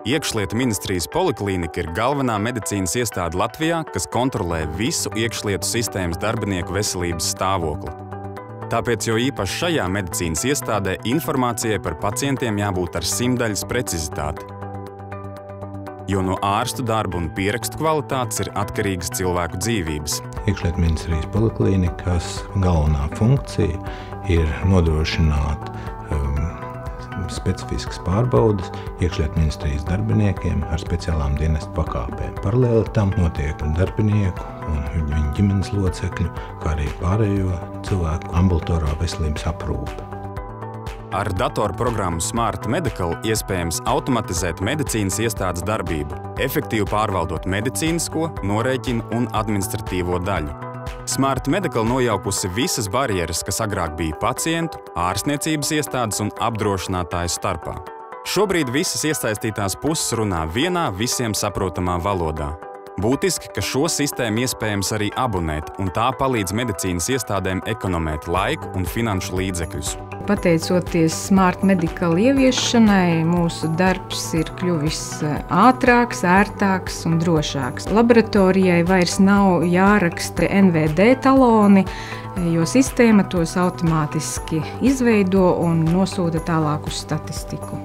Iekšlietu ministrijas poliklīnika ir galvenā medicīnas iestāde Latvijā, kas kontrolē visu iekšlietu sistēmas darbinieku veselības stāvokli. Tāpēc jo īpaši šajā medicīnas iestādē informācijai par pacientiem jābūt ar simtdaļas precizitāti. Jo no ārstu darba un pierakstu kvalitātes ir atkarīgas cilvēku dzīvības. Iekšlietu ministrijas poliklīnikas galvenā funkcija ir nodrošināt specifiskas pārbaudes iekšlietu ministrijas darbiniekiem ar speciālām dienestu pakāpēm. Paralēli tam notiek darbinieku un viņu ģimenes locekļu, kā arī pārējo cilvēku ambulatorā veselības aprūpe. Ar datorprogrammu Smart Medical iespējams automatizēt medicīnas iestādes darbību, efektīvi pārvaldot medicīnisko, norēķinu un administratīvo daļu. Smart Medical nojaukusi visas barjeras, kas agrāk bija pacientu, ārstniecības iestādes un apdrošinātāju starpā. Šobrīd visas iesaistītās puses runā vienā visiem saprotamā valodā. Būtiski, ka šo sistēmu iespējams arī abonēt, un tā palīdz medicīnas iestādēm ekonomēt laiku un finanšu līdzekļus. Pateicoties Smart Medical ieviešanai, mūsu darbs ir kļuvis ātrāks, ērtāks un drošāks. Laboratorijai vairs nav jāraksta NVD taloni, jo sistēma tos automātiski izveido un nosūta tālāk uz statistiku.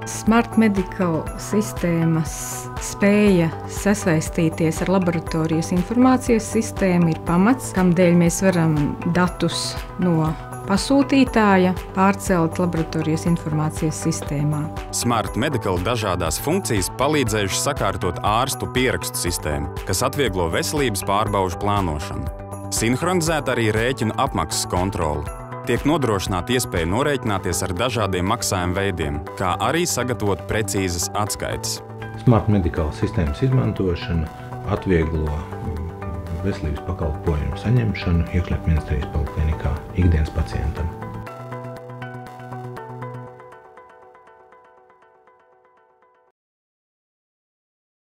Smart Medical sistēmas spēja sasaistīties ar laboratorijas informācijas sistēmu ir pamats, kamdēļ mēs varam datus no pasūtītāja pārcelt laboratorijas informācijas sistēmā. Smart Medical dažādās funkcijas palīdzējuši sakārtot ārstu pierakstu sistēmu, kas atvieglo veselības pārbaužu plānošanu. Sinhronizēt arī rēķinu apmaksas kontroli. Tiek nodrošināta iespēja norēķināties ar dažādiem maksājuma veidiem, kā arī sagatavot precīzas atskaites. Smart Medical sistēmas izmantošana atvieglo veselības pakalpojumu saņemšanu iekšlietu ministrijas poliklinikā ikdienas pacientam.